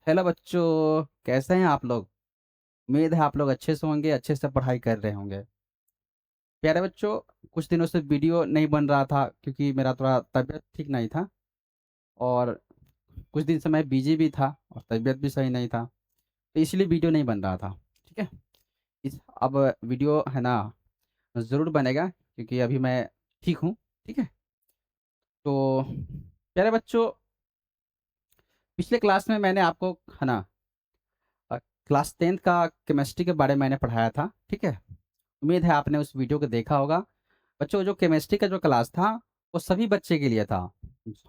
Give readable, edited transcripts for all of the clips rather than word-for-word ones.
Hello बच्चों, कैसे हैं आप लोग। उम्मीद है आप लोग अच्छे से होंगे, अच्छे से पढ़ाई कर रहे होंगे। प्यारे बच्चों, कुछ दिनों से वीडियो नहीं बन रहा था क्योंकि मेरा थोड़ा तबीयत ठीक नहीं था। और कुछ दिन से मैं बिजी भी था और तबीयत भी सही नहीं था, तो इसलिए वीडियो नहीं बन रहा था। ठीक है। अब वीडियो है ना, ज़रूर बनेगा क्योंकि अभी मैं ठीक हूँ। ठीक है। तो प्यारे बच्चों, पिछले क्लास में मैंने आपको है ना क्लास 10th का केमिस्ट्री के बारे में मैंने पढ़ाया था। ठीक है। उम्मीद है आपने उस वीडियो को देखा होगा। बच्चों, जो केमिस्ट्री का जो क्लास था वो सभी बच्चे के लिए था,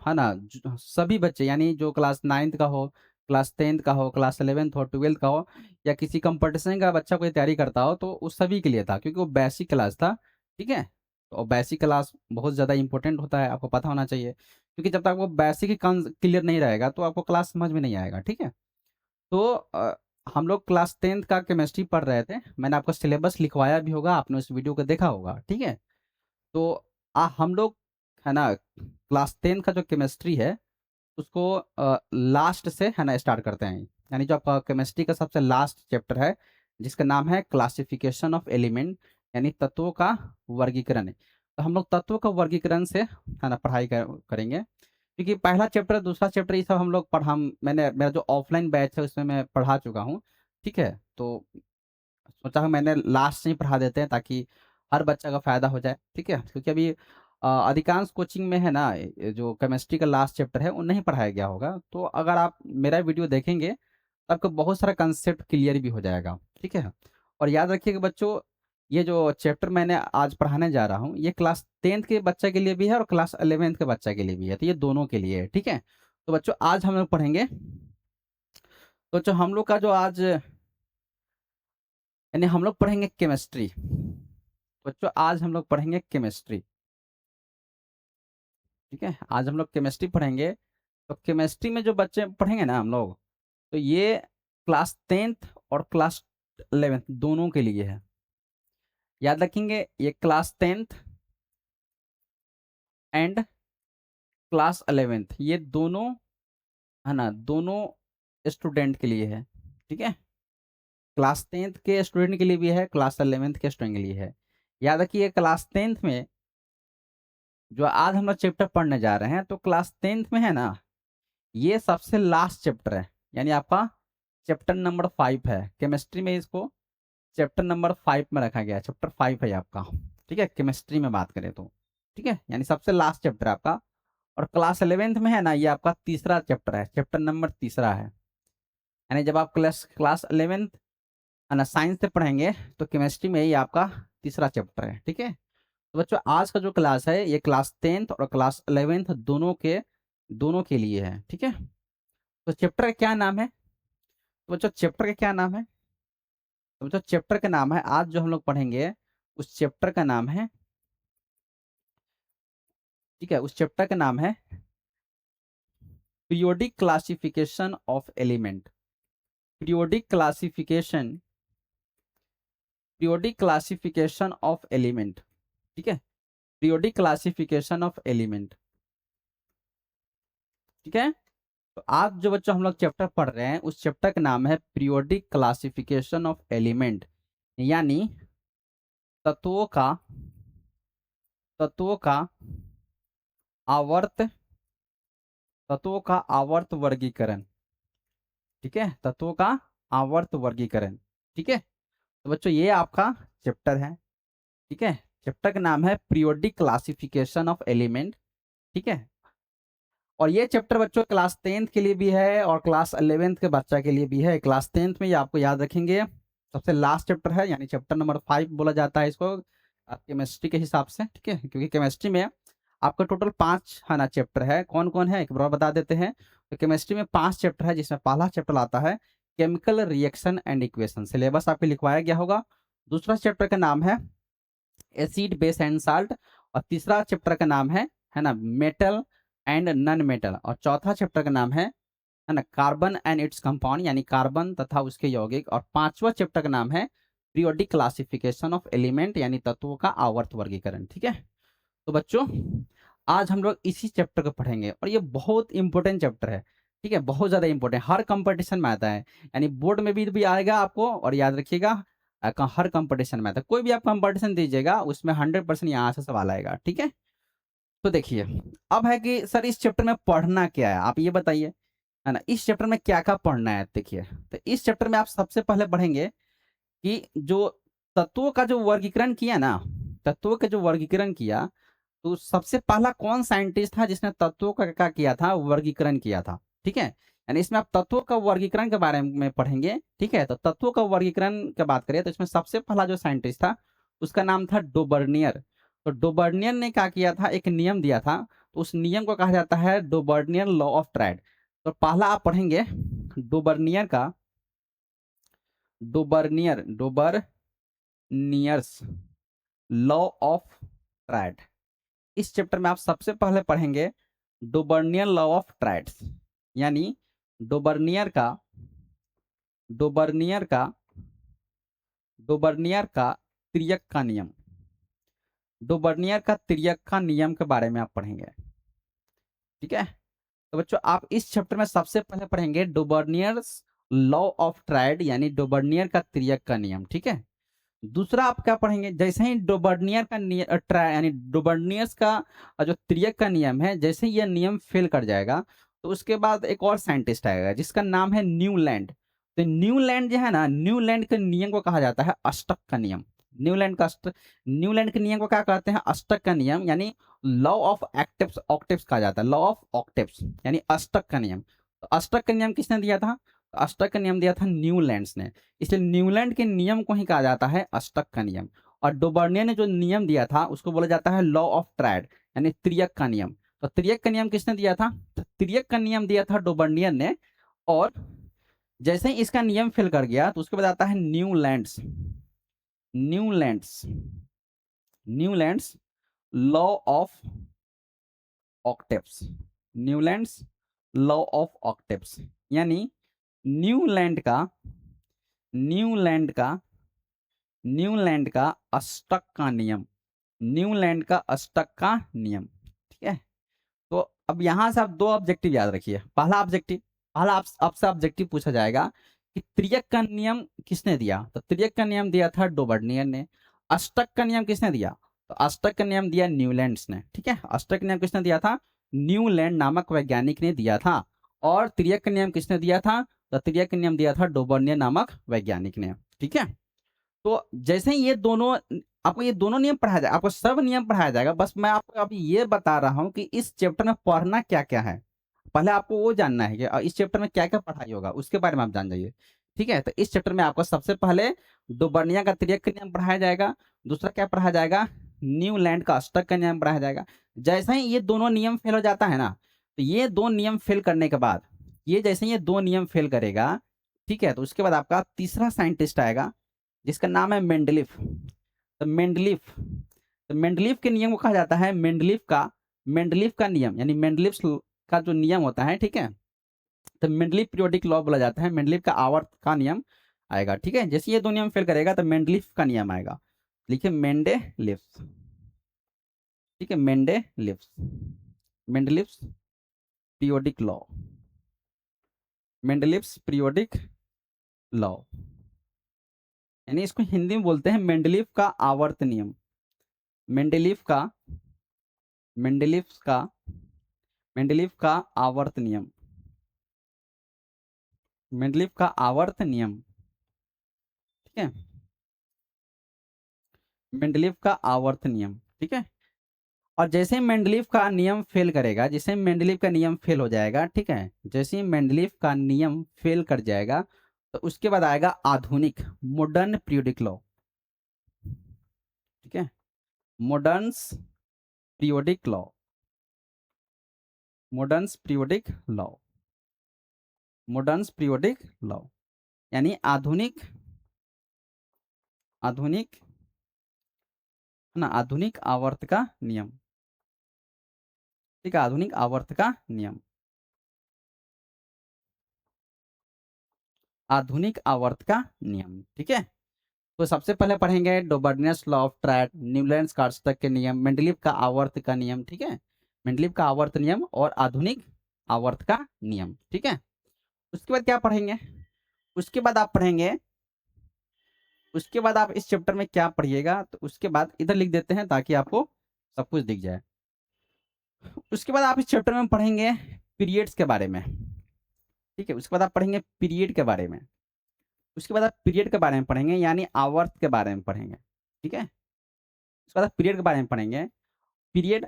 है ना। सभी बच्चे यानी जो क्लास 9th का हो, क्लास 10th का हो, क्लास 11th हो, 12th का हो, या किसी कंपटीशन का बच्चा कोई तैयारी करता हो, तो उस सभी के लिए था क्योंकि वो बेसिक क्लास था। ठीक है। तो बेसिक क्लास बहुत ज़्यादा इंपॉर्टेंट होता है, आपको पता होना चाहिए, क्योंकि जब तक वो बेसिक ही क्लियर नहीं रहेगा तो आपको क्लास समझ में नहीं आएगा। ठीक है। तो हम लोग क्लास 10th का केमिस्ट्री पढ़ रहे थे। मैंने आपको सिलेबस लिखवाया भी होगा, आपने उस वीडियो को देखा होगा। ठीक है। तो हम लोग है ना क्लास 10 का जो केमिस्ट्री है उसको लास्ट से है ना स्टार्ट करते हैं। यानी जो आपका केमिस्ट्री का सबसे लास्ट चैप्टर है, जिसका नाम है क्लासिफिकेशन ऑफ एलिमेंट, यानी तत्वों का वर्गीकरण। तो हम लोग तत्वों का वर्गीकरण से है ना पढ़ाई करेंगे, क्योंकि पहला चैप्टर दूसरा चैप्टर ये सब हम लोग पढ़ा, मैंने मेरा जो ऑफलाइन बैच है उसमें मैं पढ़ा चुका हूँ। ठीक है। तो सोचा मैंने लास्ट से ही पढ़ा देते हैं ताकि हर बच्चा का फायदा हो जाए। ठीक है। क्योंकि अभी अधिकांश कोचिंग में है ना ये जो केमिस्ट्री का लास्ट चैप्टर है वो नहीं पढ़ाया गया होगा, तो अगर आप मेरा वीडियो देखेंगे तो आपको बहुत सारा कंसेप्ट क्लियर भी हो जाएगा। ठीक है। और याद रखिएगा बच्चों, ये जो चैप्टर मैंने आज पढ़ाने जा रहा हूँ ये क्लास 10th के बच्चे के लिए भी है और क्लास 11th के बच्चे के लिए भी है, तो ये दोनों के लिए है। ठीक है। तो बच्चों आज हम लोग पढ़ेंगे, तो जो हम लोग का जो आज यानी हम लोग पढ़ेंगे केमिस्ट्री। बच्चों आज हम लोग पढ़ेंगे केमिस्ट्री। ठीक है। आज हम लोग केमिस्ट्री पढ़ेंगे। तो केमिस्ट्री में जो बच्चे पढ़ेंगे ना हम लोग, तो ये क्लास 10th और क्लास 11th दोनों के लिए है। याद रखेंगे, ये class 10th and class 11th ये दोनों है ना दोनों स्टूडेंट के लिए है। ठीक है। क्लास 10th के स्टूडेंट के लिए भी है, क्लास 11th के स्टूडेंट के लिए है। याद रखिए क्लास 10th में जो आज हम लोग चैप्टर पढ़ने जा रहे हैं, तो क्लास 10th में है ना ये सबसे लास्ट चैप्टर है, यानी आपका चैप्टर नंबर 5 है केमिस्ट्री में। इसको चैप्टर नंबर 5 में रखा गया है, चैप्टर 5 है आपका। ठीक है। केमिस्ट्री में बात करें तो ठीक है, यानी सबसे लास्ट चैप्टर है आपका। और क्लास 11th में है ना ये आपका तीसरा चैप्टर है, चैप्टर नंबर तीसरा है। यानी जब आप क्लास क्लास 11th है ना साइंस से पढ़ेंगे तो केमिस्ट्री में ये आपका तीसरा चैप्टर है। ठीक है। तो बच्चों आज का जो क्लास है ये क्लास 10th और क्लास 11th दोनों के लिए है। ठीक है। तो चैप्टर का क्या नाम है, तो बच्चों चैप्टर का क्या नाम है, तो बच्चों चैप्टर का नाम है आज जो हम लोग पढ़ेंगे उस चैप्टर का नाम है। ठीक है। उस चैप्टर का नाम है periodic classification of element. Periodic classification, periodic classification of element. ठीक है। Periodic classification of element. ठीक है। तो आज जो बच्चों हम लोग चैप्टर पढ़ रहे हैं उस चैप्टर का नाम है पीरियोडिक क्लासिफिकेशन ऑफ एलिमेंट, यानी तत्वों का तत्वों का आवर्त तत्वों का आवर्त वर्गीकरण। ठीक है। तत्वों का आवर्त वर्गीकरण। ठीक है। तो बच्चों ये आपका चैप्टर है। ठीक है। चैप्टर का नाम है पीरियोडिक क्लासिफिकेशन ऑफ एलिमेंट। ठीक है। और ये चैप्टर बच्चों क्लास 10th के लिए भी है और क्लास 11th के बच्चा के लिए भी है। क्लास 10th में ये आपको याद रखेंगे सबसे लास्ट चैप्टर है, यानी चैप्टर नंबर 5 बोला जाता है इसको केमिस्ट्री के हिसाब से। ठीक है। क्योंकि केमिस्ट्री में आपका टोटल 5 है ना चैप्टर है। कौन कौन है एक बार बता देते हैं। तो केमिस्ट्री में 5 चैप्टर है, जिसमें पहला चैप्टर आता है chemical reaction and equation, syllabus आपको लिखवाया गया होगा। दूसरा चैप्टर का नाम है एसिड बेस एंड साल्ट, और तीसरा चैप्टर का नाम है ना मेटल एंड नॉन मेटल, और चौथा चैप्टर का नाम है ना कार्बन एंड इट्स कंपाउंड, यानी कार्बन तथा उसके यौगिक, और पांचवा चैप्टर का नाम है पीरियोडिक क्लासिफिकेशन ऑफ एलिमेंट, यानी तत्वों का आवर्त वर्गीकरण। ठीक है। तो बच्चों आज हम लोग इसी चैप्टर को पढ़ेंगे और ये बहुत इंपॉर्टेंट चैप्टर है। ठीक है, बहुत ज़्यादा इंपॉर्टेंट, हर कंपटीशन में आता है, यानी बोर्ड में भी आएगा आपको, और याद रखिएगा हर कंपटीशन में आता है, कोई भी आप कंपटीशन दीजिएगा उसमें 100% यहाँ से सवाल आएगा। ठीक है, तो देखिए अब है कि सर इस चैप्टर में पढ़ना क्या है, आप ये बताइए, है ना, इस चैप्टर में क्या क्या पढ़ना है। देखिए तो इस चैप्टर में आप सबसे पहले पढ़ेंगे कि जो तत्वों का जो वर्गीकरण किया ना, तत्वों का जो वर्गीकरण किया, तो सबसे पहला कौन साइंटिस्ट था जिसने तत्वों का क्या किया था, वर्गीकरण किया था। ठीक है, यानी इसमें आप तत्वों का वर्गीकरण के बारे में पढ़ेंगे। ठीक है, तो तत्वों का वर्गीकरण की बात करें तो इसमें सबसे पहला जो साइंटिस्ट था उसका नाम था डोबर्नियर। तो डोबर्नियर ने क्या किया था, एक नियम दिया था, तो उस नियम को कहा जाता है डोबर्नियर लॉ ऑफ ट्रायड। तो पहला आप पढ़ेंगे डोबर्नियर का, डोबर्नियर्स लॉ ऑफ ट्रायड। इस चैप्टर में आप सबसे पहले पढ़ेंगे डोबर्नियर लॉ ऑफ ट्रायड्स, यानी डोबर्नियर का डोबर्नियर का डोबर्नियर का तिर्यक का नियम, डोबर्नियर का तिर्यक का नियम के बारे में आप पढ़ेंगे। ठीक है, तो बच्चों आप इस चैप्टर में सबसे पहले पढ़ेंगे डोबर्नियर्स लॉ ऑफ ट्रायड, यानी डोबर्नियर का तिर्यक का नियम। ठीक है, दूसरा आप क्या पढ़ेंगे, जैसे ही डोबर्नियर का यानी डोबर्नियर्स का जो तिर्यक का नियम है, जैसे ही यह नियम फेल कर जाएगा तो उसके बाद एक और साइंटिस्ट आएगा जिसका नाम है न्यूलैंड। तो न्यूलैंड जो है ना, न्यूलैंड के नियम को कहा जाता है अष्टक का नियम। न्यूलैंड के नियम को क्या कहते हैं, अष्टक का नियम, यानी लॉ ऑफ एक्टिव्स ऑक्टेव्स कहा जाता है, लॉ ऑफ ऑक्टेव्स यानी अष्टक का नियम। तो अष्टक का नियम किसने दिया था, तो अष्टक का नियम दिया था न्यूलैंड्स ने, इसलिए न्यूलैंड के नियम को ही कहा जाता है अष्टक का नियम। और डोबर्नियर ने जो नियम दिया था उसको बोला जाता है लॉ ऑफ ट्रायड, यानी त्रियक का नियम। तो त्रियक का नियम किसने दिया था, तो त्रियक का नियम दिया था डोबर्नियर ने। और जैसे ही इसका नियम फेल कर गया तो उसके बाद आता है Newlands Newlands law of octaves, Newlands law of octaves, यानी न्यूलैंड का न्यूलैंड का न्यूलैंड का अष्टक का नियम, न्यूलैंड का अष्टक का नियम। ठीक है, तो अब यहां से आप दो ऑब्जेक्टिव याद रखिए। पहला ऑब्जेक्टिव, पहला आपसे ऑब्जेक्टिव पूछा जाएगा कि त्रियक का नियम किसने दिया, तो त्रियक का नियम दिया था डोबर्नियर ने। अष्टक का नियम किसने दिया, तो अष्टक का नियम दिया न्यूलैंड्स ने। ठीक है, अष्टक का नियम किसने दिया था, न्यूलैंड नामक वैज्ञानिक ने दिया था। और त्रियक का नियम किसने दिया था, तो त्रियक का नियम दिया था डोबर्नियर नामक वैज्ञानिक ने। ठीक है, तो जैसे ही ये दोनों, आपको ये दोनों नियम पढ़ाया जाएगा, आपको सब नियम पढ़ाया जाएगा, बस मैं आपको अभी ये बता रहा हूँ कि इस चैप्टर में पढ़ना क्या क्या है। पहले आपको वो जानना है कि इस चैप्टर में क्या क्या पढ़ाई होगा, उसके बारे में आप जान जाइए। ठीक है, तो इस चैप्टर में आपको सबसे पहले डोबर्निया का त्रियक का नियम पढ़ाया जाएगा। दूसरा क्या पढ़ाया जाएगा, न्यूलैंड का अष्टक का नियम पढ़ाया जाएगा। जैसे ही ये दोनों नियम फेल हो जाता है ना, तो ये दो नियम फेल करने के बाद, ये जैसे ही ये दो नियम फेल करेगा, ठीक है, तो उसके बाद आपका तीसरा साइंटिस्ट आएगा जिसका नाम है मेंडलीफ। तो मेंडलीफ के नियम को कहा जाता है मेंडलीफ का नियम, यानी मेंडलीफ का जो नियम होता है। ठीक है, तो मेंडलीफ पीरियोडिक लॉ बोला जाता है, मेंडलीफ का आवर्त का नियम आएगा। ठीक है, जैसे ये दो नियम फेल करेगा तो मेंडलीफ का नियम आएगा, लिखिए मेंडेलिव्स। ठीक है, Mendeleev's periodic law, Mendeleev's periodic law, यानी इसको हिंदी में बोलते हैं मेंडलीफ का आवर्त नियम। मेंडलीफ का मेंडलीफ का मेंडलीफ का आवर्त नियम, मेंडलीफ का आवर्त नियम। ठीक है, मेंडलीफ का आवर्त नियम। ठीक है, और जैसे ही मेंडलीफ का नियम फेल करेगा, जैसे ही मेंडलीफ का नियम फेल हो जाएगा, ठीक है, जैसे ही मेंडलीफ का नियम फेल कर जाएगा तो उसके बाद आएगा आधुनिक मॉडर्न पीरियोडिक लॉ। ठीक है, modern periodic law, modern periodic law, modern periodic law, यानी आधुनिक आधुनिक है ना, आधुनिक आवर्त का नियम। ठीक है, आधुनिक आवर्त का नियम, आधुनिक आवर्त का नियम। ठीक है, तो सबसे पहले पढ़ेंगे डोबर्नियस लॉ ऑफ ट्रायड, न्यूलैंड्स कार्सटक के नियम, मेंडलीफ का आवर्त का नियम। ठीक है, मेंडलीफ का आवर्त नियम और आधुनिक आवर्त का नियम। ठीक है, उसके बाद क्या पढ़ेंगे, उसके बाद आप पढ़ेंगे, उसके बाद आप इस चैप्टर में क्या पढ़िएगा, तो उसके बाद इधर लिख देते हैं ताकि आपको सब कुछ दिख जाए। उसके बाद आप इस चैप्टर में पढ़ेंगे पीरियड्स के बारे में। ठीक है, उसके बाद आप पढ़ेंगे पीरियड के बारे में। उसके बाद आप पीरियड के बारे में पढ़ेंगे, यानी आवर्त के बारे में पढ़ेंगे। ठीक है, उसके बाद आप पीरियड के बारे में पढ़ेंगे, पीरियड,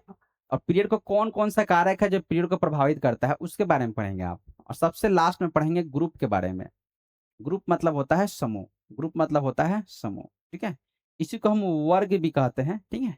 और पीरियड को कौन कौन सा कारक है जो पीरियड को प्रभावित करता है उसके बारे में पढ़ेंगे आप। और सबसे लास्ट में पढ़ेंगे ग्रुप के बारे में। ग्रुप मतलब होता है समूह, ग्रुप मतलब होता है समूह। ठीक है, इसी को हम वर्ग भी कहते हैं। ठीक है,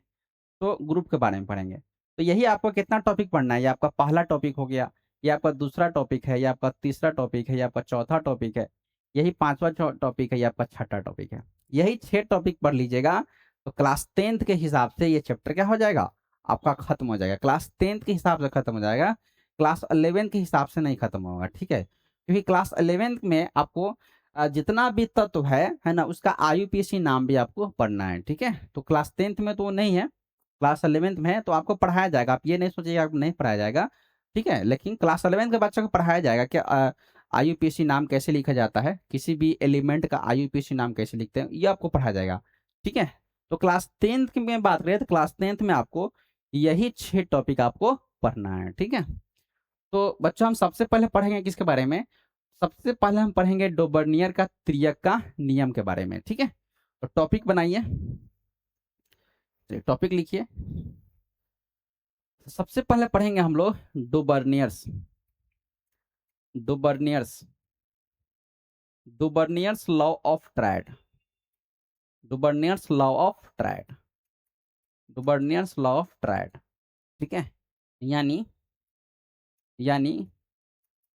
तो ग्रुप के बारे में पढ़ेंगे। तो यही आपको कितना टॉपिक पढ़ना है, ये आपका पहला टॉपिक हो गया, ये आपका दूसरा टॉपिक है, ये आपका तीसरा टॉपिक है, ये आपका चौथा टॉपिक है, यही पांचवा टॉपिक है, ये आपका छठा टॉपिक है। यही 6 टॉपिक पढ़ लीजिएगा तो क्लास 10th के हिसाब से ये चैप्टर क्या हो जाएगा, आपका खत्म हो जाएगा। क्लास 10th के हिसाब से खत्म हो जाएगा, क्लास 11 के हिसाब से नहीं खत्म होगा। ठीक है, क्योंकि क्लास 11 में आपको जितना भी तत्व है ना, उसका आईयूपीएसी नाम भी आपको पढ़ना है। ठीक है, तो क्लास 10th में तो वो नहीं है, क्लास 11th में है, तो आपको पढ़ाया जाएगा। आप ये नहीं सोचिए आपको नहीं पढ़ाया जाएगा। ठीक है, लेकिन क्लास 11th के बच्चों को पढ़ाया जाएगा कि आईयूपीएसी नाम कैसे लिखा जाता है, किसी भी एलिमेंट का आईयूपीएसी नाम कैसे लिखते हैं, ये आपको पढ़ाया जाएगा। ठीक है, तो क्लास 10th की में बात करें तो क्लास 10th में आपको यही 6 टॉपिक आपको पढ़ना है। ठीक है, तो बच्चों हम सबसे पहले पढ़ेंगे किसके बारे में, सबसे पहले हम पढ़ेंगे डोबर्नियर का त्रियक का नियम के बारे में। ठीक है, तो टॉपिक बनाइए, टॉपिक लिखिए। सबसे पहले पढ़ेंगे हम लोग Dobereiner's, Dobereiner's, Dobereiner's law of triad, Dobereiner's law of triad, Dobereiner's law of triad. ठीक है, यानी यानी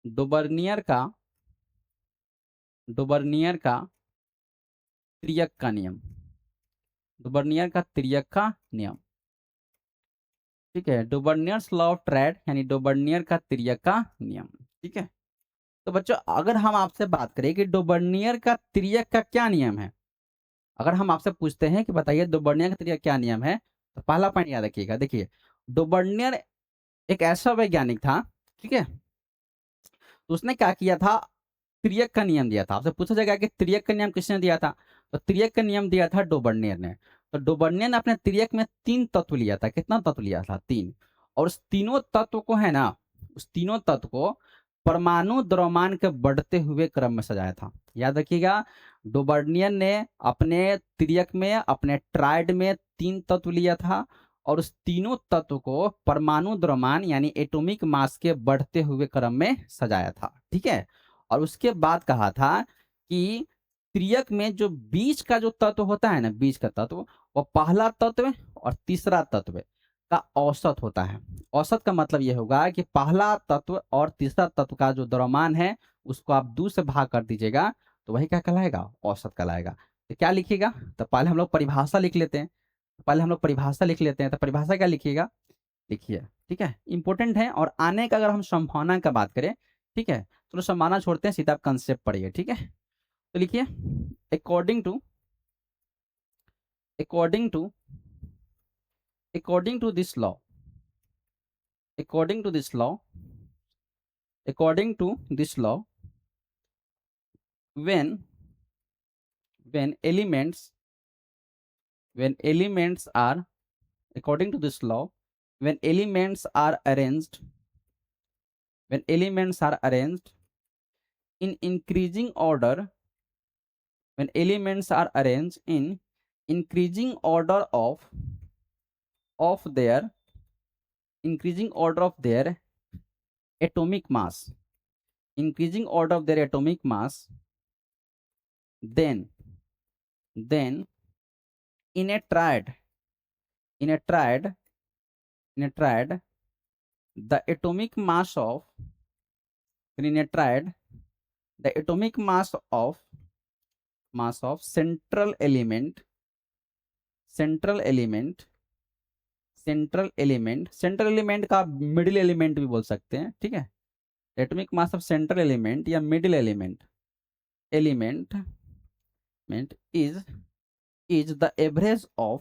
डोबर्नियर का, डोबर्नियर का त्रियक का नियम, डोबर्नियर का त्रियक का नियम। ठीक है, डोबर्नियर्स लॉ ऑफ ट्रायड यानी डोबर्नियर का त्रियक का नियम। ठीक है, तो बच्चों अगर हम आपसे बात करें कि डोबर्नियर का त्रियक का क्या नियम है, अगर हम आपसे पूछते हैं कि बताइए डोबर्नियर का त्रियक क्या नियम है, तो पहला पॉइंट याद रखिएगा। देखिए, डोबर्नियर एक ऐसा वैज्ञानिक था, ठीक है, तो उसने क्या किया था, त्रियक का नियम दिया था। आपसे पूछा जाएगा कि त्रियक का नियम किसने दिया था, तो त्रियक का नियम दिया था डोबर्नियर ने। तो डोबर्नियर ने अपने त्रियक में 3 तत्व लिया था। कितना तत्व लिया था, 3। और उस तीनों तत्व को है ना, उस तीनों तत्व को परमाणु द्रव्यमान के बढ़ते हुए क्रम में सजाया था। याद रखिएगा, डोबर्नियर ने अपने त्रियक में, अपने ट्रायड में 3 तत्व लिया था, और उस तीनों तत्व को परमाणु द्रव्यमान यानी एटॉमिक मास के बढ़ते हुए क्रम में सजाया था। ठीक है, और उसके बाद कहा था कि त्रियक में जो बीच का जो तत्व होता है ना, बीच का तत्व, वो पहला तत्व और तीसरा तत्व का औसत होता है। औसत का मतलब ये होगा कि पहला तत्व और तीसरा तत्व का जो द्रव्यमान है उसको आप 2 से भाग कर दीजिएगा, तो वही क्या कहलाएगा, औसत कहलाएगा। तो क्या लिखिएगा, तो पहले हम लोग परिभाषा लिख लेते हैं, पहले हम लोग परिभाषा लिख लेते हैं। तो परिभाषा क्या लिखिएगा, लिखिए। ठीक है, इंपॉर्टेंट है। और आने का अगर हम संभावना का बात करें, ठीक है, तो संभावना छोड़ते हैं, सीधा आप कंसेप्ट पढ़िए। ठीक है, तो लिखिए, according to, according to, according to this law, according to this law, according to this law, when when elements, when elements are, according to this law, when elements are arranged, when elements are arranged in increasing order, when elements are arranged in increasing order of their, increasing order of their atomic mass, increasing order of their atomic mass, then then in a triad, in a triad, in a triad, the atomic mass of, in a triad, the atomic mass of central element, central element, central element, central element का middle element भी बोल सकते हैं। ठीक है, atomic mass of central element या middle element, element is is the average of,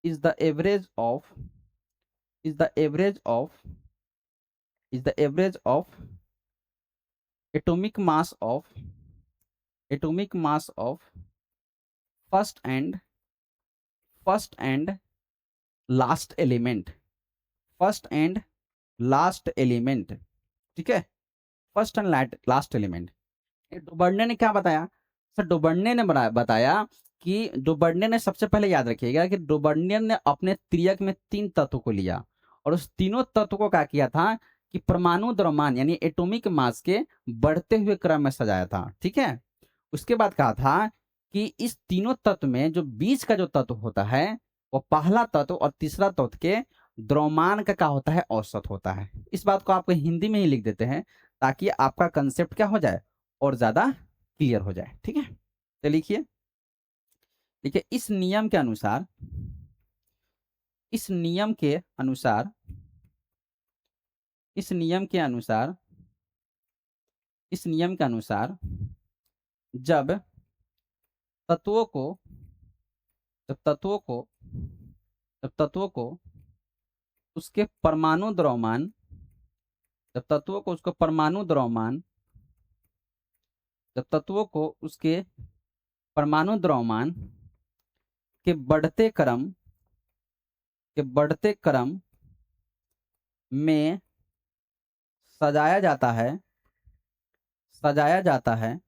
is the average of, is the average of is the average of atomic mass of first and last element, first and last element, ठीक है, first and last element. डुबर्ने ने क्या बताया sir? डुबर्ने ने बताया कि डुबर्ने ने, सबसे पहले याद रखिएगा कि डुबर्ने ने अपने त्रियक में 3 तत्व को लिया और उस तीनों तत्व को क्या किया था कि परमाणु द्रव्यमान यानी एटॉमिक मास के बढ़ते हुए क्रम में सजाया था, ठीक है। उसके बाद कहा था कि इस तीनों तत्व में जो बीच का जो तत्व होता है वो पहला तत्व और तीसरा तत्व के द्रव्यमान का क्या होता है? औसत होता है। इस बात को आपको हिंदी में ही लिख देते हैं ताकि आपका कंसेप्ट क्या हो जाए और ज्यादा क्लियर हो जाए, ठीक है। तो लिखिए, देखिए इस नियम के अनुसार, इस नियम के अनुसार, इस नियम के अनुसार, इस नियम के अनुसार जब तत्वों को जब तत्वों को जब तत्वों को उसके परमाणु द्रव्यमान, जब तत्वों को उसको परमाणु द्रव्यमान, जब तत्वों को उसके परमाणु द्रव्यमान के बढ़ते क्रम में सजाया जाता है, सजाया जाता है,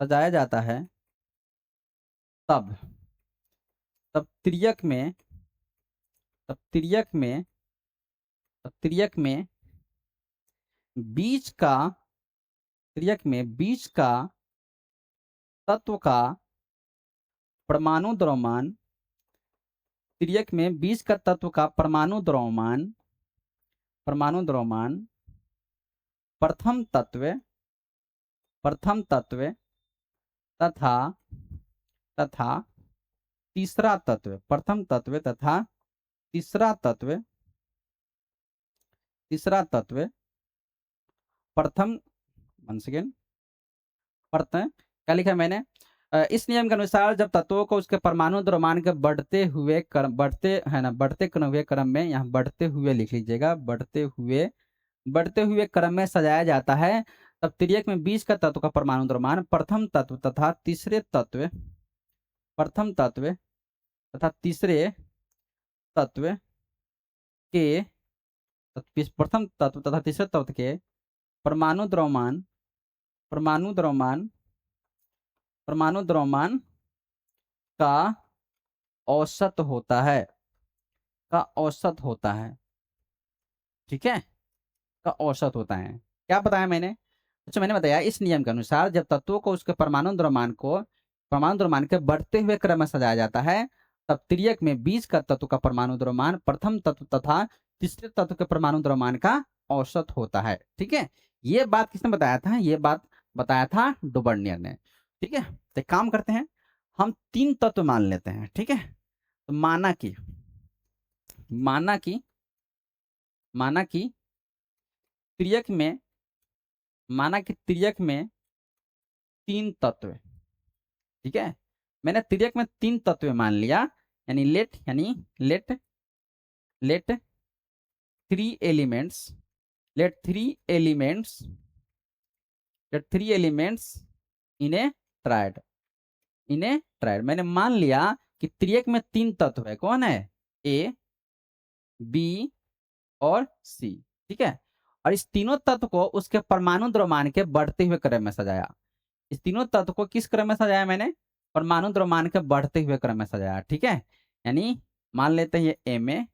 सजाया जाता है, तब तब त्रियक में तब त्रियक में तब त्रियक में बीच का त्रियक में बीच का तत्व का परमाणु द्रव्यमान, त्रियक में बीच का तत्व का परमाणु द्रव्यमान प्रथम तत्व तथा तथा तीसरा तत्व, प्रथम तत्व तथा तीसरा तत्व प्रथम, वन सेकेंड, प्रथम क्या लिखा है मैंने? इस नियम के अनुसार जब तत्वों को उसके परमाणु द्रव्यमान के बढ़ते हुए क्रम में, यहाँ बढ़ते हुए लिख लीजिएगा, बढ़ते हुए क्रम में सजाया जाता है, तब त्रियक में बीच का तत्व का परमाणु द्रव्यमान प्रथम तत्व तथा तीसरे तत्व के प्रथम तत्व तथा तीसरे तत्व के परमाणु द्रव्यमान का औसत होता है, ठीक है, का औसत होता है। क्या बताया मैंने? अच्छा, मैंने बताया इस नियम के अनुसार जब तत्वों को उसके परमाणु द्रव्यमान के बढ़ते हुए क्रम में सजाया जाता है, तब त्रियक में बीच का तत्व का परमाणु द्रव्यमान प्रथम तत्व तथा तीसरे तत्व के परमाणु द्रव्यमान का औसत होता है, ठीक है। ये बात किसने बताया था? ये बात बताया था डुबर्नियर ने, ठीक है। तो एक काम करते हैं, हम 3 तत्व मान लेते हैं, ठीक है। तो माना कि त्रियक में 3 तत्व, ठीक है। मैंने त्रियक में 3 तत्व मान लिया, यानी let 3 elements in a triad, मैंने मान लिया कि त्रियक में 3 तत्व है। कौन है? ए, बी और सी, ठीक है। और इस तीनों तत्व को उसके परमाणु द्रव्यमान के बढ़ते हुए क्रम में सजाया। इस तीनों तत्व को किस क्रम में सजाया मैंने? परमाणु द्रव्यमान के बढ़ते हुए क्रम में सजाया, ठीक है। यानी मान लेते हैं ये एम ए,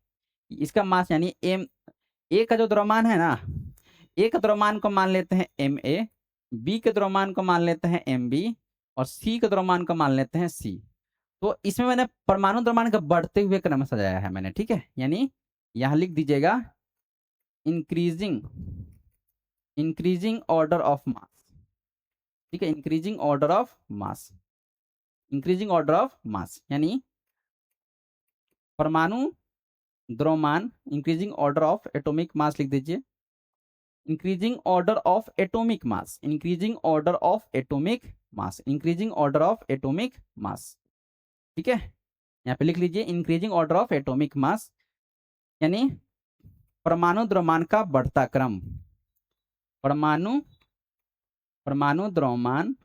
इसका मास यानी एम ए का जो द्रव्यमान है ना, ए के द्रव्यमान को मान लेते हैं एम ए, बी के द्रव्यमान को मान लेते हैं एम बी और सी के द्रव्यमान को मान लेते हैं सी। तो इसमें मैंने परमाणु द्रव्यमान के बढ़ते हुए क्रम में सजाया है मैंने, ठीक है। यानी यहां लिख दीजिएगा इंक्रीजिंग ऑर्डर ऑफ मास, ठीक है, इंक्रीजिंग ऑर्डर ऑफ मास यानी परमाणु द्रव्यमान, increasing order of atomic mass लिख दीजिए, increasing order of atomic mass, ठीक है। यहाँ पे लिख लीजिए increasing order of atomic mass, यानी परमाणु द्रव्यमान का बढ़ता क्रम, परमाणु परमाणु द्रव्यमान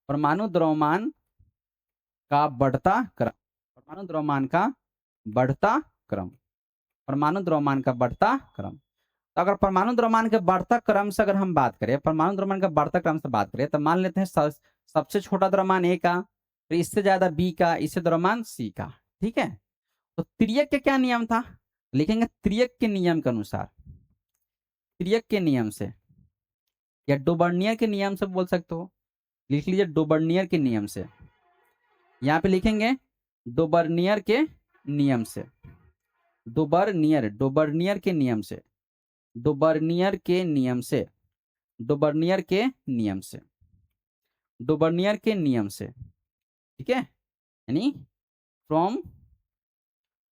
परमाणु द्रव्यमान का बढ़ता क्रम, परमाणु द्रव्यमान का बढ़ता क्रम, परमाणु द्रव्यमान का बढ़ता क्रम। तो अगर परमाणु द्रव्यमान के बढ़ता क्रम से अगर हम बात करें, परमाणु द्रव्यमान का बढ़ता क्रम से बात करें, तो मान लेते हैं सबसे छोटा द्रव्यमान ए का, फिर इससे ज्यादा बी का, इससे द्रव्यमान सी का। ठीक है, तो तिर्यक के क्या नियम था, लिखेंगे तिर्यक के नियम के अनुसार, तिर्यक के नियम से या डोबर्नियर के नियम से बोल सकते हो, लिख लीजिए डोबर्नियर के नियम से। यहाँ पे लिखेंगे डोबर्नियर के नियम से, डोबर्नियर के नियम से, डोबर्नियर के नियम से, डोबर्नियर के नियम से, डोबर्नियर के नियम से। ठीक है, यानी from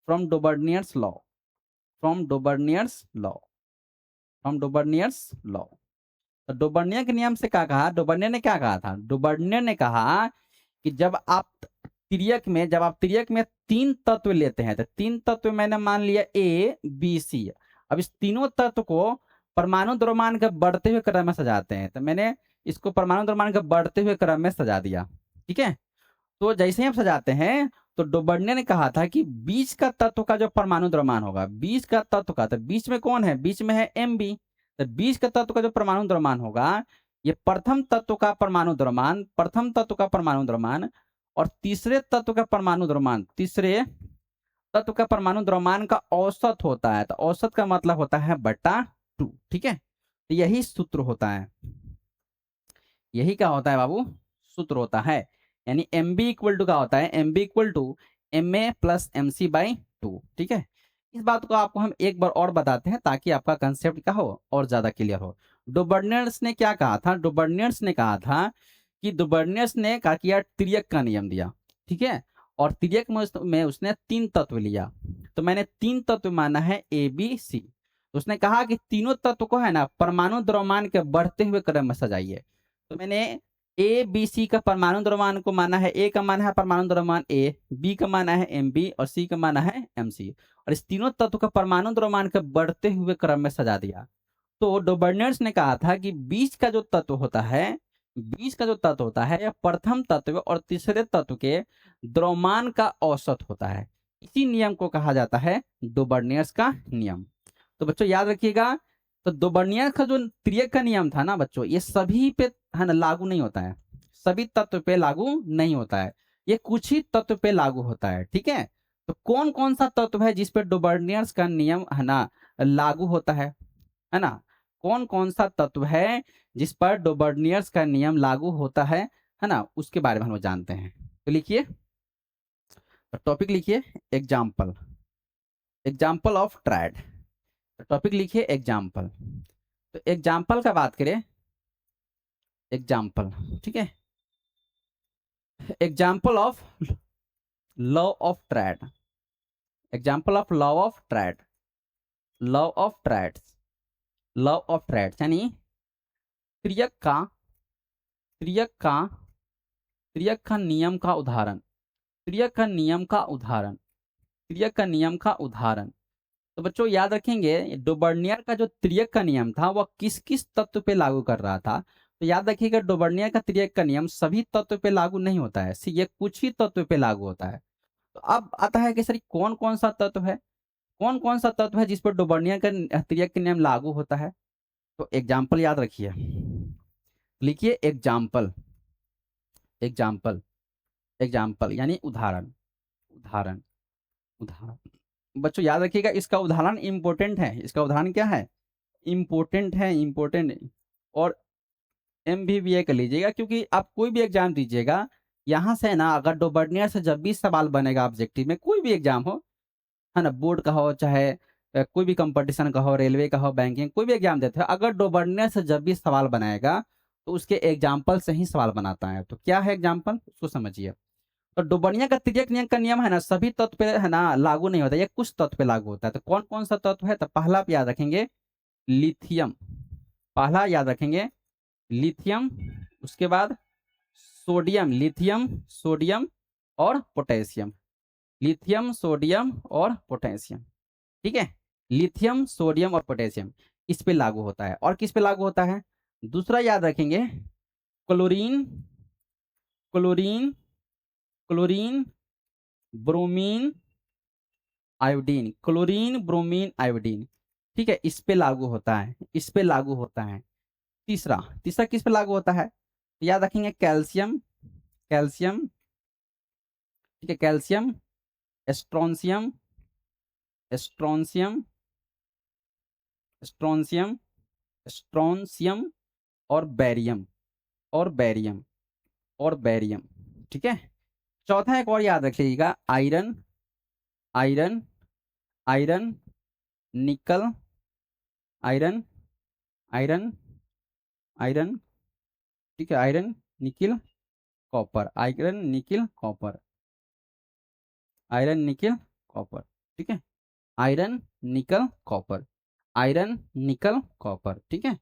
from Dobereiner's law, from Dobereiner's law, from Dobereiner's law. तो डोबर्नियर के नियम से क्या कहा, डोबर्नियर ने क्या कहा था, डोबर्नियर ने कहा कि जब आप तिर्यक में तीन तत्व लेते हैं, तो तीन तत्व मैंने मान लिया ए बी सी, अब इस तीनों तत्व को परमाणु द्रव्यमान के बढ़ते हुए क्रम में सजाते हैं, तो मैंने इसको परमाणु द्रव्यमान के बढ़ते हुए क्रम में सजा दिया। ठीक है, तो जैसे ही आप सजाते हैं, तो डोबर्नियर ने कहा था कि बीच का तत्व का जो परमाणु द्रव्यमान होगा, बीच का तत्व का, तो बीच में कौन है, बीच में है एमबी, तो बीच का तत्व का जो परमाणु द्रव्यमान होगा, ये प्रथम तत्व का परमाणु द्रव्यमान, प्रथम तत्व का परमाणु द्रव्यमान और तीसरे तत्व का परमाणु द्रव्यमान, तीसरे तत्व का परमाणु द्रव्यमान का औसत होता है। तो औसत का मतलब होता है बटा 2। ठीक है, तो यही सूत्र होता है, यही क्या होता है बाबू, सूत्र होता है। यानी एम बी इक्वल टू क्या होता है, M B equal to M A plus M C by 2। ठीक है, इस बात को आपको हम एक बार और बताते हैं ताकि आपका कंसेप्ट क्या हो और ज्यादा क्लियर हो। डोबर्नियर्स ने क्या कहा था, डोबर्नियर्स ने कहा था कि डोबर्नियर्स ने कहा कि यार तिर्यक का नियम दिया। ठीक है, और तिर्यक में उसने तीन तत्व लिया, तो मैंने तीन तत्व माना है ए बी सी। तो उसने कहा कि तीनों तत्व को है ना परमाणु द्रव्यमान के बढ़ते हुए क्रम में सजाइए। तो मैंने ए बी सी का परमाणु द्रव्यमान को माना है, ए का माना है परमाणु द्रव्यमान ए, बी का माना है एम बी और सी का माना है एम सी, और इस तीनों तत्व का परमाणु द्रव्यमान के बढ़ते हुए क्रम में सजा दिया। तो डोबर्नियर्स ने कहा था कि बीच का जो तत्व होता है, बीच का जो तत्व होता है, यह प्रथम तत्व और तीसरे तत्व के द्रव्यमान का औसत होता है। इसी नियम को कहा जाता है डोबर्नियर्स का नियम। तो बच्चों याद रखिएगा, तो डोबर्नियर का जो तिर्यक का नियम था ना बच्चों, ये सभी पे है ना लागू नहीं होता है, सभी तत्व पे लागू नहीं होता है, ये कुछ ही तत्व पे लागू होता है। ठीक है, तो कौन कौन सा तत्व है जिस पे डोबर्नियर्स का नियम है ना लागू होता है ना, कौन कौन सा तत्व है जिस पर डोबर्नियर्स का नियम लागू होता है ना, उसके बारे में हम लोग जानते हैं। तो लिखिए, टॉपिक लिखिए example, example of triad, topic लिखिए एग्जाम्पल। तो एग्जाम्पल का बात करें, एग्जाम्पल, ठीक है, example of law of triad, example of law of triad, law of triad, law of triad यानी त्रियक का त्रियक का त्रियक का नियम का उदाहरण, त्रियक का नियम का उदाहरण, त्रियक का नियम का उदाहरण। तो बच्चों याद रखेंगे डोबर्नियर का जो त्रियक का नियम था वह किस किस तत्व पे लागू कर रहा था। तो याद रखिएगा डोबर्नियर का त्रियक का नियम सभी तत्व पे लागू नहीं होता है, ये कुछ ही तत्व पे लागू होता है। तो अब आता है कि सर कौन कौन सा तत्व है, कौन कौन सा तत्व है जिस पर डोबर्नियर का त्रियक का नियम लागू होता है। तो एग्जाम्पल याद रखिए, लिखिए एग्जाम्पल, एग्जाम्पल, एग्जाम्पल यानी उदाहरण, उदाहरण, उदाहरण। बच्चों याद रखिएगा इसका उदाहरण इंपॉर्टेंट है, इसका उदाहरण क्या है, इंपॉर्टेंट है, इंपॉर्टेंट। और MBBA कर लीजिएगा क्योंकि आप कोई भी एग्जाम दीजिएगा यहाँ से ना, अगर डोबर्नियर से जब भी सवाल बनेगा ऑब्जेक्टिव में, कोई भी एग्जाम हो है ना, बोर्ड का हो चाहे कोई भी कंपटीशन का हो, रेलवे का हो, बैंकिंग, कोई भी एग्जाम देते हो, अगर डोबर्नियर से जब भी सवाल बनाएगा तो उसके एग्जाम्पल से ही सवाल बनाता है। तो क्या है एग्जाम्पल, उसको समझिए। तो डोबर्नियर का त्रियक नियम का नियम है ना सभी तत्व पे है ना लागू नहीं होता, ये कुछ तत्व पे लागू होता है। तो कौन कौन सा तत्व है, तो पहला आप याद रखेंगे लिथियम, पहला याद रखेंगे लिथियम, उसके बाद सोडियम, लिथियम सोडियम और पोटेशियम, लिथियम सोडियम और पोटेशियम। ठीक है, लिथियम, सोडियम और पोटेशियम इस पे लागू होता है। और किस पे लागू होता है? दूसरा याद रखेंगे, chlorine, chlorine, chlorine, bromine, iodine, chlorine, bromine, iodine, ठीक है, इस पे लागू होता है, इस पे लागू होता है। तीसरा, तीसरा किस पे लागू होता है? याद रखेंगे, कैल्शियम, कैल्शियम, ठीक है, calcium, strontium, strontium, strontium, strontium और बैरियम, और बैरियम, और बैरियम, ठीक है। चौथा एक और याद रख लीजिएगा, iron, iron, iron, nickel, iron, iron, iron, ठीक है, iron, nickel, copper, iron, nickel, copper, iron, nickel, copper, ठीक है, आयरन, निकल, कॉपर, आयरन, निकल, कॉपर, ठीक है।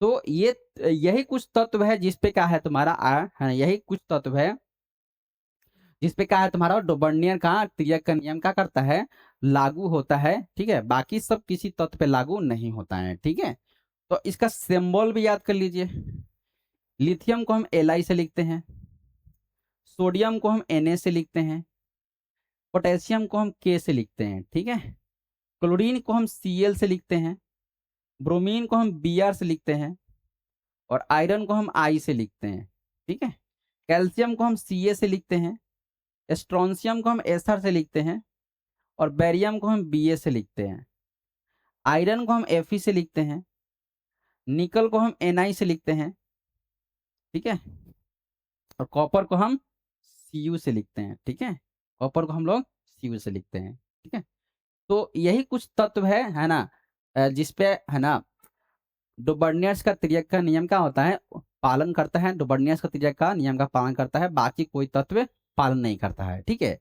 तो ये यही कुछ तत्व है जिस पे क्या है तुम्हारा है, यही कुछ तत्व है जिस पे क्या है तुम्हारा डोबर्नियर का तिर्यक का नियम क्या करता है, लागू होता है, ठीक है। बाकी सब किसी तत्व पे लागू नहीं होता है, ठीक है। तो इसका सिंबल भी याद कर लीजिए, लिथियम को हम Li से लिखते हैं, सोडियम को हम Na से लिखते हैं, पोटेशियम को हम K से लिखते हैं, ठीक है। क्लोरीन को हम Cl से लिखते हैं, ब्रोमीन को हम Br से लिखते हैं, और आयरन को हम I से लिखते हैं, ठीक है। कैल्शियम को हम Ca से लिखते हैं, स्ट्रोंशियम को हम Sr से लिखते हैं, और बैरियम को हम Ba से लिखते हैं, आयरन को हम Fe से लिखते हैं, निकल को हम Ni से लिखते हैं, ठीक है, और कॉपर को हम Cu से लिखते हैं, ठीक है, कॉपर को हम लोग Cu से लिखते हैं, ठीक है। तो यही कुछ तत्व है ना, जिसपे है ना डोबर्नियर्स का तिर्यक का नियम क्या होता है, पालन करता है, डोबर्नियर्स का तिर्यक का नियम का पालन करता है, बाकी कोई तत्व पालन नहीं करता है, ठीक है।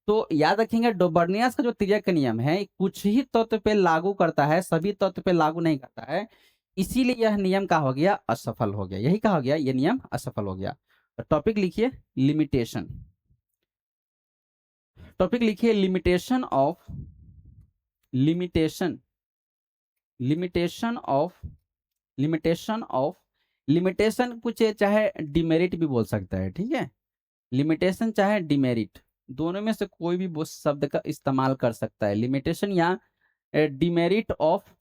तो याद रखेंगे, डोबर्नियस का जो तिर्यक का नियम है कुछ ही तत्व पे लागू करता है, सभी तत्व पे लागू नहीं करता है, इसीलिए यह नियम क्या हो गया, असफल हो गया, यही कहा गया, यह नियम असफल हो गया। तो टॉपिक लिखिए लिमिटेशन, टॉपिक लिखिए limitation of, limitation, limitation of, limitation of, limitation कुछ चाहे डिमेरिट भी बोल सकता है, ठीक है, लिमिटेशन चाहे डिमेरिट, दोनों में से कोई भी वो शब्द का इस्तेमाल कर सकता है, लिमिटेशन या demerit of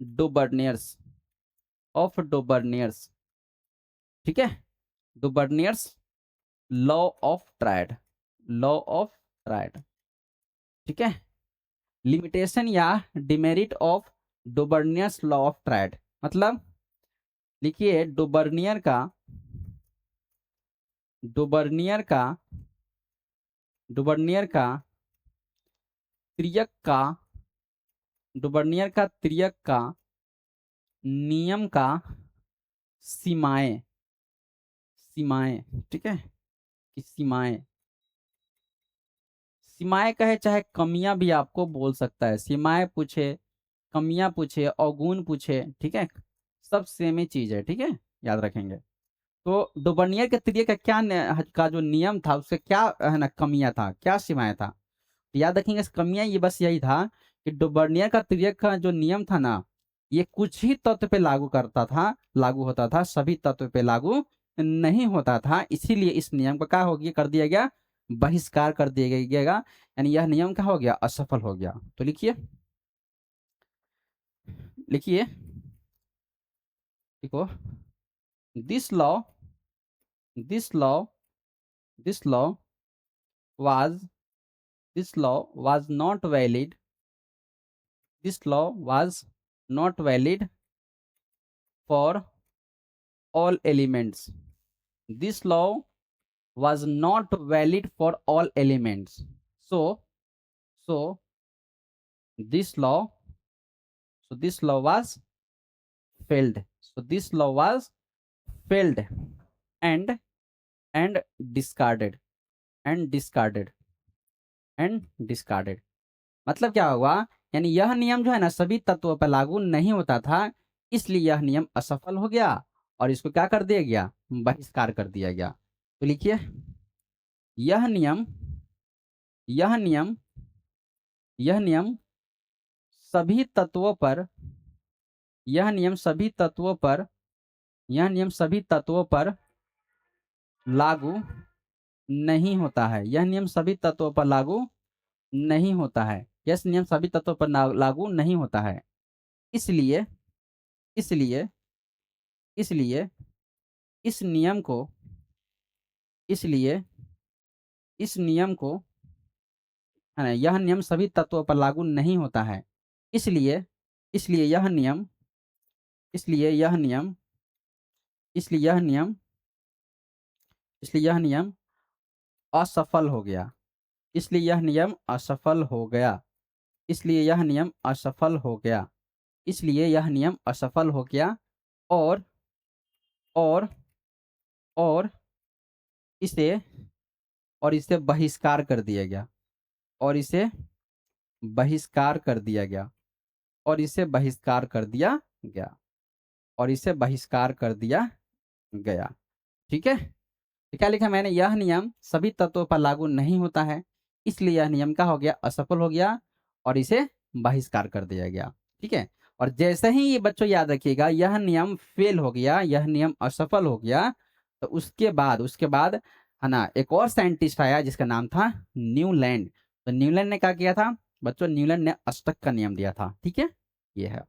Dobereiner's, of Dobereiner's, ठीक है, Dobereiner's law of triad, law of triad, ठीक है, लिमिटेशन या demerit of Dobereiner's law of triad, मतलब लिखिए डोबर्नियर का, डोबर्नियर का, डोबर्नियर का त्रियक का, डोबर्नियर का त्रियक का नियम का सीमाएं, सीमाएं, ठीक है, कि सीमाएं, सीमाएं कहे चाहे कमियां भी आपको बोल सकता है, सीमाएं पूछे, कमियां पूछे, अवगुण पूछे, ठीक है, सब सेम ही चीज है, ठीक है, याद रखेंगे। तो डोबर्नियर के त्रियक का क्या का जो नियम था उससे क्या है ना कमियां था, क्या सीमाएं था, याद रखेंगे, कमियां ये बस यही था कि डोबर्नियर का त्रियक का जो नियम था ना, ये कुछ ही तत्व पे लागू करता था, लागू होता था, सभी तत्व पे लागू नहीं होता था, इसीलिए इस नियम को क्या हो गया, कर दिया गया, बहिष्कार कर दिया गया, यानी यह नियम क्या हो गया, असफल हो गया। तो लिखिए, लिखिए, देखो, this law, this law, this law was, this law was not valid, this law was not valid for all elements, this law was not valid for all elements, so this law, so this law was failed, so this law was failed and and discarded, and discarded, and discarded, मतलब क्या हुआ, यानी यह नियम जो है ना सभी तत्वों पर लागू नहीं होता था, इसलिए यह नियम असफल हो गया और इसको क्या कर दिया गया, बहिष्कार कर दिया गया। तो लिखिए, यह नियम, यह नियम, यह नियम सभी तत्वों पर यह नियम सभी तत्वों पर यह नियम सभी तत्वों पर लागू नहीं होता है। यह नियम सभी तत्वों पर लागू नहीं होता है। यह नियम सभी तत्वों पर लागू नहीं होता है। इसलिए इसलिए इसलिए इस नियम को इसलिए इस नियम को है ना, यह नियम सभी तत्वों पर लागू नहीं होता है। इसलिए इसलिए यह नियम इसलिए यह नियम इसलिए यह नियम इसलिए यह नियम असफल हो गया। इसलिए यह नियम असफल हो गया। इसलिए यह नियम असफल हो गया। इसलिए यह नियम असफल हो गया। और और और इसे और इसे बहिष्कार कर दिया गया। और इसे बहिष्कार कर दिया गया। और इसे बहिष्कार कर दिया गया। और इसे बहिष्कार कर दिया गया। ठीक है। तो क्या लिखा मैंने, यह नियम सभी तत्वों पर लागू नहीं होता है, इसलिए यह नियम का हो गया, असफल हो गया और इसे बहिष्कार कर दिया गया। ठीक है। और जैसे ही ये बच्चों याद रखिएगा, यह नियम फेल हो गया, यह नियम असफल हो गया, तो उसके बाद है ना, एक और साइंटिस्ट आया जिसका नाम था न्यूलैंड। तो न्यूलैंड ने क्या किया था बच्चों, न्यूलैंड ने अष्टक का नियम दिया था। ठीक है, ये है।